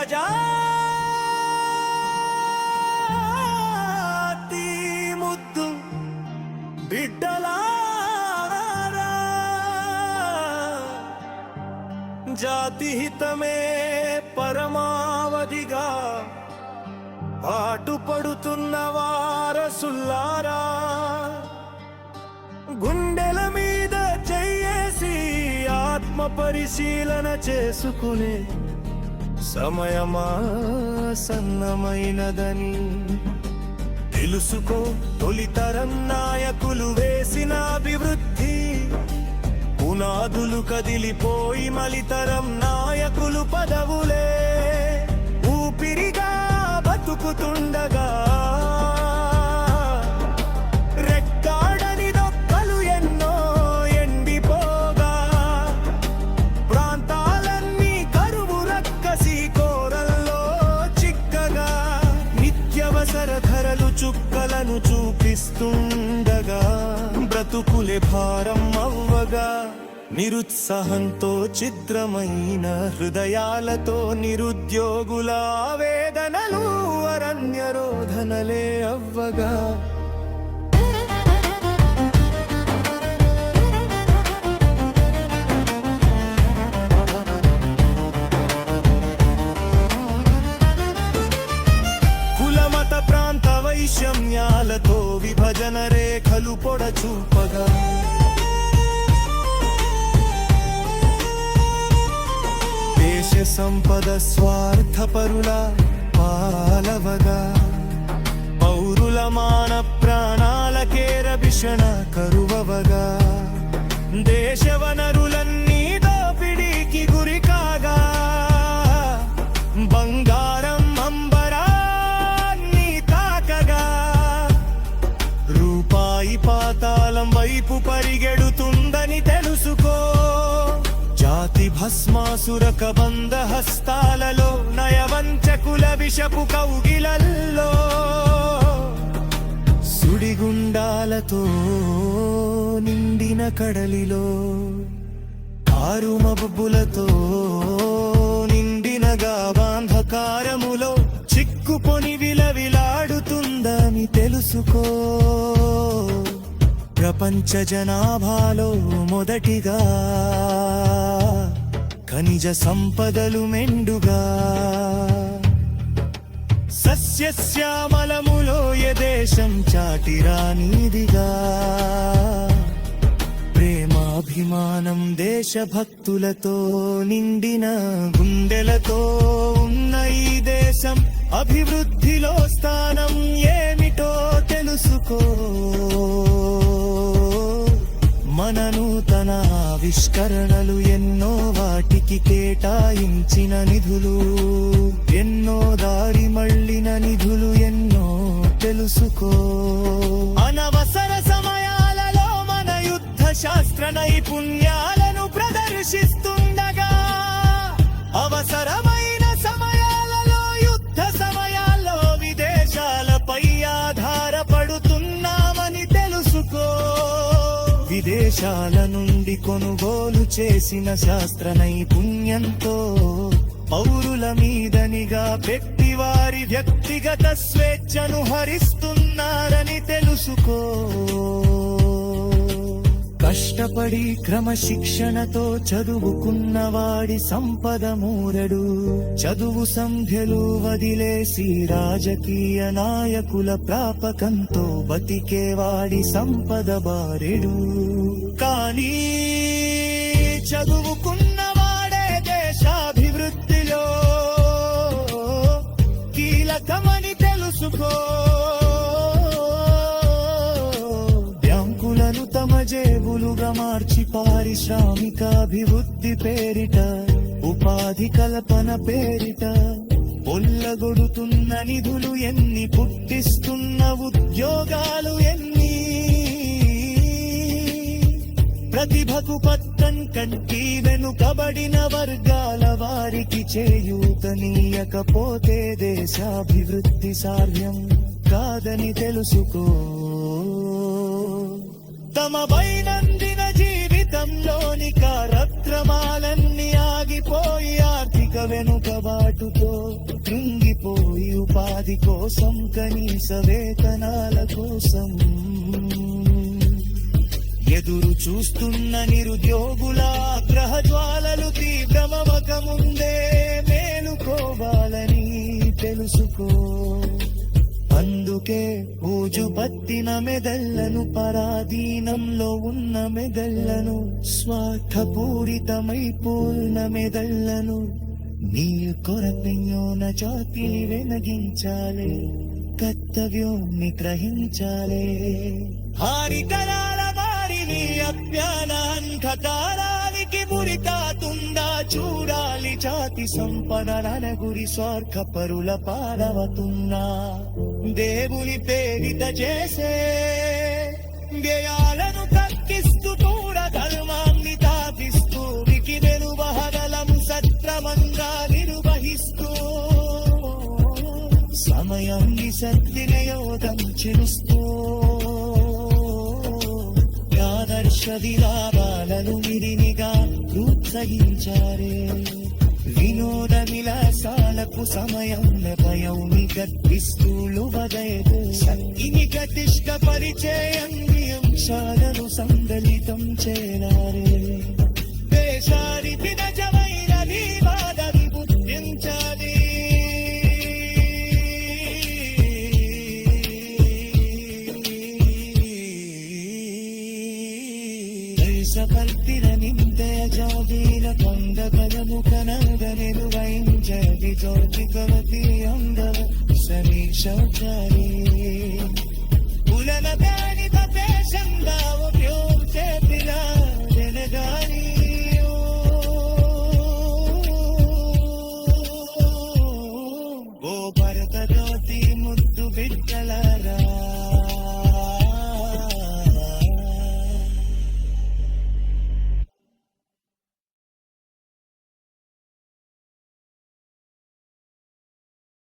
ప్రజాతి ముద్దు బిడ్డలారా, జాతి హితమే పరమావధిగా పాటుపడుతున్న వారసుల్లారా, గుండెల మీద చెయ్యేసి ఆత్మ పరిశీలన చేసుకునే సమయమా సన్నమైనదని తెలుసుకో. తొలితరం నాయకులు వేసిన అభివృద్ధి పునాదులు కదిలిపోయి మలితరం నాయకులు పదవులే ఊపిరిగా బతుకుతుండగా, రెక్కాడని దొక్కలు ఎన్నో ఎండిపోగా, ప్రాంతాలన్నీ కరువు రక్కసి కోరల్లో చిక్కగా, నిత్యవసర ధరలు చుక్కలను చూపిస్తుండగా, బ్రతుకులే భారం అవ్వగా, నిరుత్సాహంతో చిత్రమైన హృదయాలతో నిరుద్యోగుల ఆవేదనలు అరణ్య రోధనలే అవ్వగా, కులమత ప్రాంత వైషమ్యాలతో విభజన రేఖలు పొడచూపగా, దేశ సంపద స్వార్థపరుల పాలవగా, పౌరుల మాన ప్రాణాలకే రక్షణ కరువవగా, దేశ వనరులన్నీ దోపిడీకి గురి కాగా, బంగారం అంబరాన్ని తాకగా, రూపాయి పాతాళం వైపు పరిగెడుతుందని తెలుసుకో. జాతి భస్మాసురక బంధ హస్తాలలో, నయవంచకుల విషపు కౌగిలల్లో, సుడిగుండాలతో నిండిన కడలిలో, ఆరుమబ్బులతో నిండిన గాఢాంధకారములో చిక్కుకొని విలవిలాడుతుందని తెలుసుకో. ప్రపంచ జనాభాలో మొదటిగా ఖనిజ సంపదలు మెండుగా, సస్యశ్యామలములో ఏ దేశం చాటిరానిదిగా, ప్రేమాభిమానం దేశభక్తులతో నిండిన గుండెలతో ఉన్న ఈ దేశం అభివృద్ధిలో స్థానం ఏమిటో తెలుసుకో. మన నూతన ఆవిష్కరణలు ఎన్నో, వాటికి కేటాయించిన నిధులు ఎన్నో, దారి మళ్ళిన నిధులు ఎన్నో తెలుసుకో. అనవసర సమయాలలో మన యుద్ధ శాస్త్ర నైపుణ్యాలను ప్రదర్శిస్తుండగా, అవసరమైన సమయాలలో యుద్ధ సమయాల్లో విదేశాలపై ఆధారపడుతున్నామని తెలుసుకో. విదేశాల నుండి కొనుగోలు చేసిన శాస్త్ర నైపుణ్యంతో పౌరుల మీద నిఘా పెట్టి వారి వ్యక్తిగత స్వేచ్ఛను హరిస్తున్నారని తెలుసుకో. కష్టపడి క్రమశిక్షణతో చదువుకున్న వాడి సంపద మూరడు, చదువు సంధ్యలు వదిలేసి రాజకీయ నాయకుల ప్రాపకంతో బతికేవాడి సంపద బారెడు. కానీ చదువుకున్న వాడే దేశాభివృద్ధిలో కీలకమని తెలుసుకో. బ్యాంకులను తమ జేబులుగా మార్చి పారిశ్రామికాభివృద్ధి పేరిట, ఉపాధి కల్పన పేరిట పొల్లగొడుతున్న నిధులు ఎన్ని, పుట్టిస్తున్న ఉద్యోగాలు ఎన్ని, ప్రతిభకు పట్టం కంటి వెనుకబడిన వర్గాల వారికి చేయూతనీయకపోతే దేశాభివృద్ధి సాధ్యం కాదని తెలుసుకో. తమ దైనందిన జీవితంలోని కార్యక్రమాలన్నీ ఆగిపోయి ఆర్థిక వెనుకబాటు లోటుతో కృంగిపోయి ఉపాధి కోసం కనీస వేతనాల కోసం ఎదురు చూస్తున్న నిరుద్యోగుల ఆగ్రహ జ్వాలలు తీవ్రమవక ముందే మేలుకోవాలని తెలుసుకో. అందుకే ఊజు పట్టిన మెదళ్లను, పరాధీనంలో ఉన్న మెదళ్లను, స్వార్థపూరితమైపోయిన మెదళ్లను నీ కొరపెయ్యోన జాతిని వెనగించాలే, కర్తవ్యాన్ని గ్రహించాలే. హారితరాల వారిని అజ్ఞానాంధకారానికి మురితాతుందా చూడాలి. జాతి సంపదల గురి స్వార్థపరుల పాలవతున్నా దేవుని పేరిట చేసే వ్యయాలను తగ్గిస్తూ దూర ధర్మాన్ని తాపిస్తూ వికి వెనువహగలం సక్రమంగా నిర్వహిస్తూ సమయాన్ని సద్వినియోగం చేస్తూ ఆదర్శ విలాపాలను విరినిగా ప్రోత్సహించారే. వినోద విలాసాలకు సమయం భయౌని కల్పిస్తూ వదయదు. శక్తిని గతిష్ట పరిచయండి అంశాలను సంగలితం చేరారే. దేశానికి నిజమైన వివాద విబుద్ధించాలి. దేశభక్తిన నిందయ జాతీల కొండగలము కనగ నిర్వహించది జ్యోతికవతి అందవ సమీక్షాచారి. కులన దాని తపేశంగా ఉపయోగ చేపిన జనగాని ఓ భరత జ్యోతి ముద్దు బిడ్డలారా.